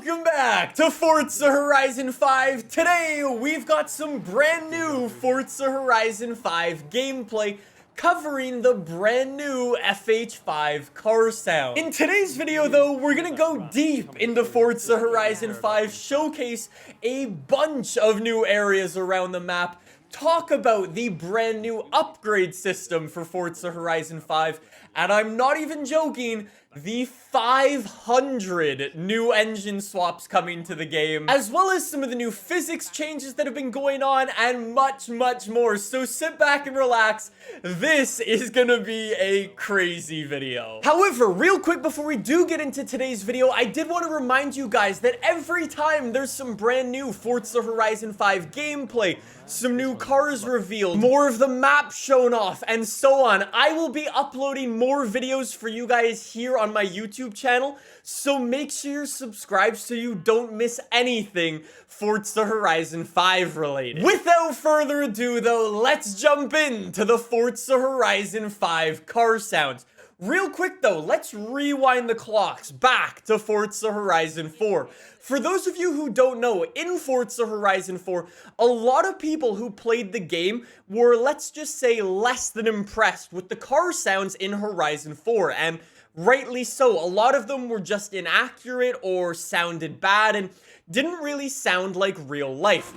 Welcome back to Forza Horizon 5. Today, we've got some brand new Forza Horizon 5 gameplay covering the brand new FH5 car sound. In today's video though, we're gonna go deep into Forza Horizon 5, showcase a bunch of new areas around the map, talk about the brand new upgrade system for Forza Horizon 5, and I'm not even joking, the 500 new engine swaps coming to the game, as well as some of the new physics changes that have been going on, and much more. So sit back and relax. This is gonna be a crazy video. However, real quick before we do get into today's video, I did want to remind you guys that every time there's some brand new Forza Horizon 5 gameplay, some new cars revealed, more of the map shown off, and so on, I will be uploading more videos for you guys here on my YouTube channel, so make sure you're subscribed so you don't miss anything Forza Horizon 5 related. Without further ado though, let's jump into the Forza Horizon 5 car sounds. Real quick though, let's rewind the clocks back to Forza Horizon 4. For those of you who don't know, in Forza Horizon 4, a lot of people who played the game were, let's just say, less than impressed with the car sounds in Horizon 4, and rightly so. A lot of them were just inaccurate or sounded bad and didn't really sound like real life.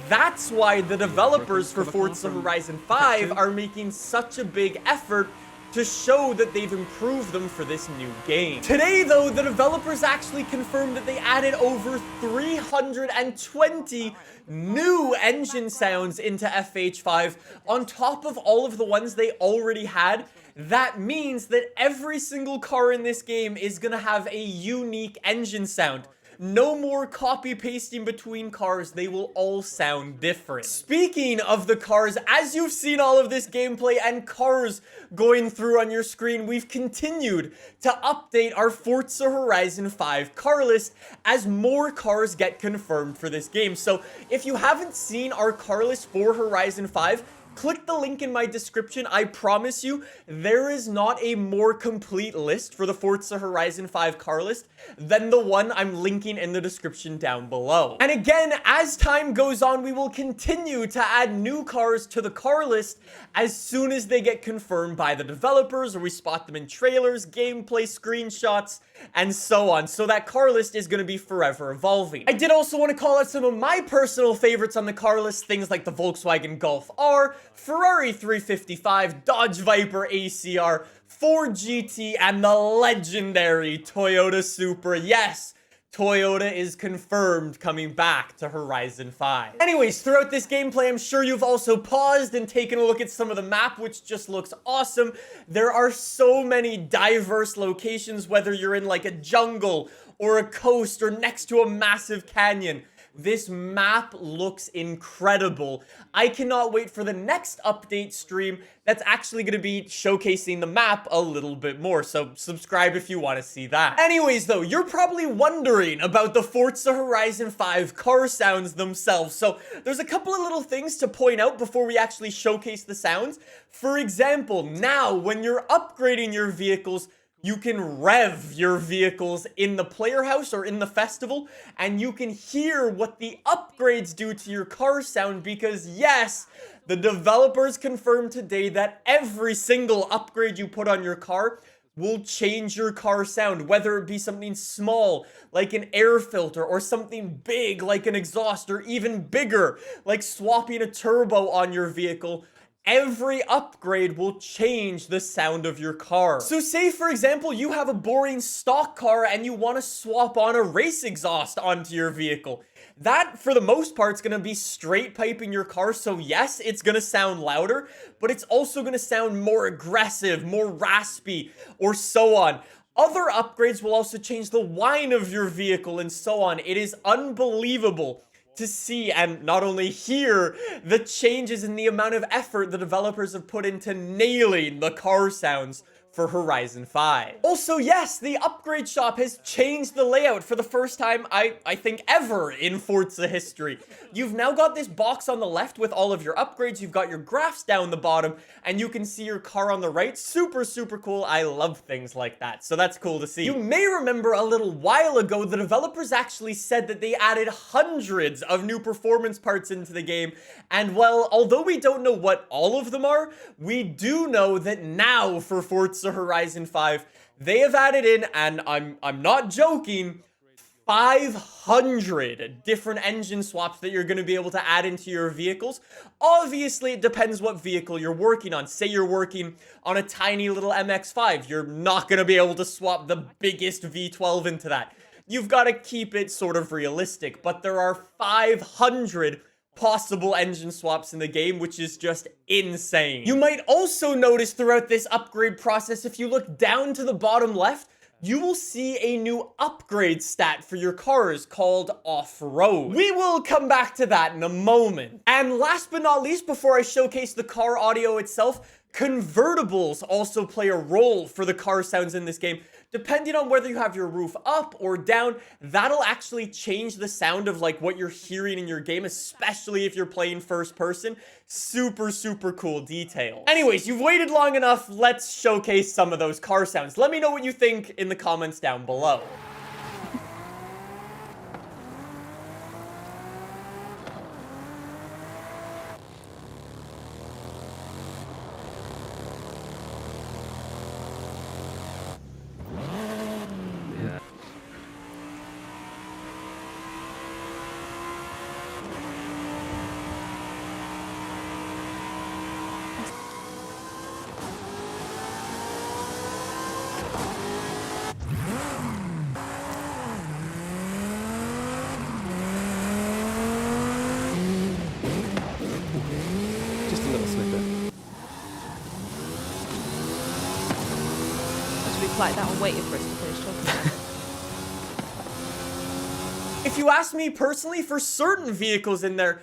That's why the developers for Forza Horizon 5 are making such a big effort to show that they've improved them for this new game. Today though, the developers actually confirmed that they added over 320 new engine sounds into FH5 on top of all of the ones they already had. That means that every single car in this game is gonna have a unique engine sound. No more copy pasting between cars, they will all sound different. Speaking of the cars, as you've seen all of this gameplay and cars going through on your screen, we've continued to update our Forza Horizon 5 car list as more cars get confirmed for this game. So if you haven't seen our car list for Horizon 5, click the link in my description. I promise you, there is not a more complete list for the Forza Horizon 5 car list than the one I'm linking in the description down below. And again, as time goes on, we will continue to add new cars to the car list as soon as they get confirmed by the developers, or we spot them in trailers, gameplay screenshots, and so on. So that car list is going to be forever evolving. I did also want to call out some of my personal favorites on the car list, things like the Volkswagen Golf R, Ferrari 355, Dodge Viper ACR, Ford GT, and the legendary Toyota Supra. Yes, Toyota is confirmed coming back to Horizon 5. Anyways, throughout this gameplay, I'm sure you've also paused and taken a look at some of the map, which just looks awesome. There are so many diverse locations, whether you're in like a jungle or a coast or next to a massive canyon. This map looks incredible. I cannot wait for the next update stream that's actually going to be showcasing the map a little bit more, so subscribe if you want to see that. Anyways though, you're probably wondering about the Forza Horizon 5 car sounds themselves, so there's a couple of little things to point out before we actually showcase the sounds. For example, now when you're upgrading your vehicles, you can rev your vehicles in the player house or in the festival, and you can hear what the upgrades do to your car sound, because yes, the developers confirmed today that every single upgrade you put on your car will change your car sound, whether it be something small like an air filter, or something big like an exhaust, or even bigger like swapping a turbo on your vehicle. Every upgrade will change the sound of your car. So say, for example, you have a boring stock car and you want to swap on a race exhaust onto your vehicle. That, for the most part, is going to be straight piping your car, so yes, it's going to sound louder, but it's also going to sound more aggressive, more raspy, or so on. Other upgrades will also change the whine of your vehicle and so on. It is unbelievable to see and not only hear the changes in the amount of effort the developers have put into nailing the car sounds for Horizon 5. Also, yes, the upgrade shop has changed the layout for the first time, I think, ever in Forza history. You've now got this box on the left with all of your upgrades, you've got your graphs down the bottom, and you can see your car on the right. Super, super cool. I love things like that, so that's cool to see. You may remember a little while ago, the developers actually said that they added hundreds of new performance parts into the game, and well, although we don't know what all of them are, we do know that now for Forza Horizon 5, they have added in, and I'm not joking, 500 different engine swaps that you're going to be able to add into your vehicles. Obviously, it depends what vehicle you're working on. Say you're working on a tiny little MX-5. You're not going to be able to swap the biggest V12 into that. You've got to keep it sort of realistic, but there are 500 possible engine swaps in the game, which is just insane. You might also notice throughout this upgrade process, if you look down to the bottom left, you will see a new upgrade stat for your cars called off-road. We will come back to that in a moment. And last but not least, before I showcase the car audio itself, convertibles also play a role for the car sounds in this game. Depending on whether you have your roof up or down, that'll actually change the sound of like what you're hearing in your game, especially if you're playing first person. Super, super cool detail. Anyways, you've waited long enough. Let's showcase some of those car sounds. Let me know what you think in the comments down below. Just a little snippet. I should be like that and waiting for us to finish talking. If you ask me personally, for certain vehicles in there,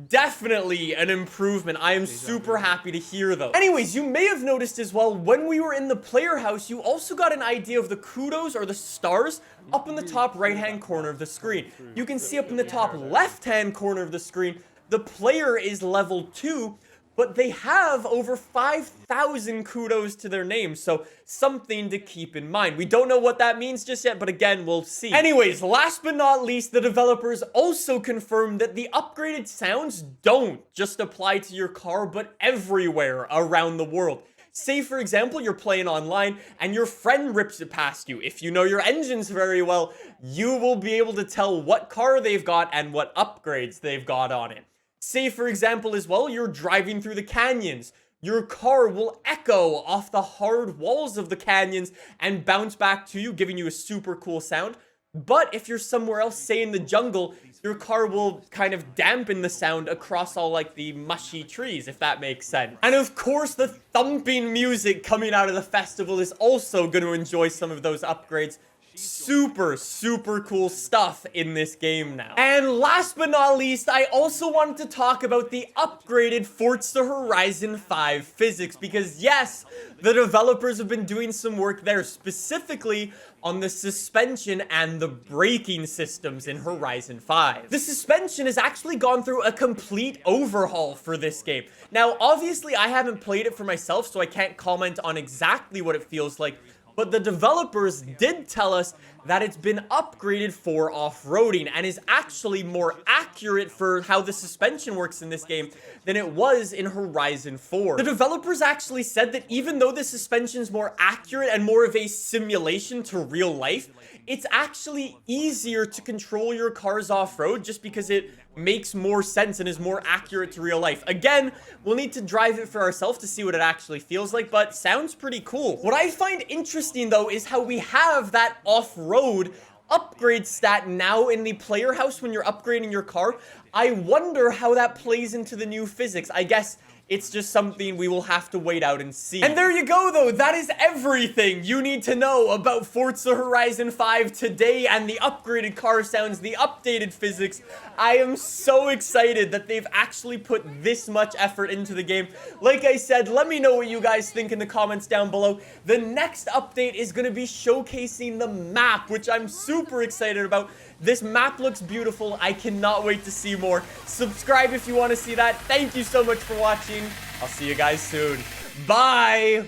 definitely an improvement. I am super happy to hear those. Anyways, you may have noticed as well, when we were in the player house, you also got an idea of the kudos or the stars up in the top right-hand corner of the screen. You can see up in the top left-hand corner of the screen, the player is level 2, but they have over 5,000 kudos to their name, so something to keep in mind. We don't know what that means just yet, but again, we'll see. Anyways, last but not least, the developers also confirmed that the upgraded sounds don't just apply to your car, but everywhere around the world. Say, for example, you're playing online and your friend rips it past you. If you know your engines very well, you will be able to tell what car they've got and what upgrades they've got on it. Say, for example, as well, you're driving through the canyons. Your car will echo off the hard walls of the canyons and bounce back to you, giving you a super cool sound. But if you're somewhere else, say in the jungle, your car will kind of dampen the sound across all like the mushy trees, if that makes sense. And of course, the thumping music coming out of the festival is also going to enjoy some of those upgrades. Super, super cool stuff in this game now. And last but not least, I also wanted to talk about the upgraded Forza Horizon 5 physics, because yes, the developers have been doing some work there, specifically on the suspension and the braking systems in Horizon 5. The suspension has actually gone through a complete overhaul for this game. Now, obviously, I haven't played it for myself, so I can't comment on exactly what it feels like, but the developers did tell us that it's been upgraded for off-roading and is actually more accurate for how the suspension works in this game than it was in Horizon 4. The developers actually said that even though the suspension's more accurate and more of a simulation to real life, it's actually easier to control your cars off-road just because it makes more sense and is more accurate to real life. Again, we'll need to drive it for ourselves to see what it actually feels like, but sounds pretty cool. What I find interesting though is how we have that off-road upgrade stat now in the player house when you're upgrading your car. I wonder how that plays into the new physics. I guess It's just something we will have to wait out and see. And there you go, though. That is everything you need to know about Forza Horizon 5 today and the upgraded car sounds, the updated physics. I am so excited that they've actually put this much effort into the game. Like I said, let me know what you guys think in the comments down below. The next update is going to be showcasing the map, which I'm super excited about. This map looks beautiful. I cannot wait to see more. Subscribe if you want to see that. Thank you so much for watching. I'll see you guys soon. Bye!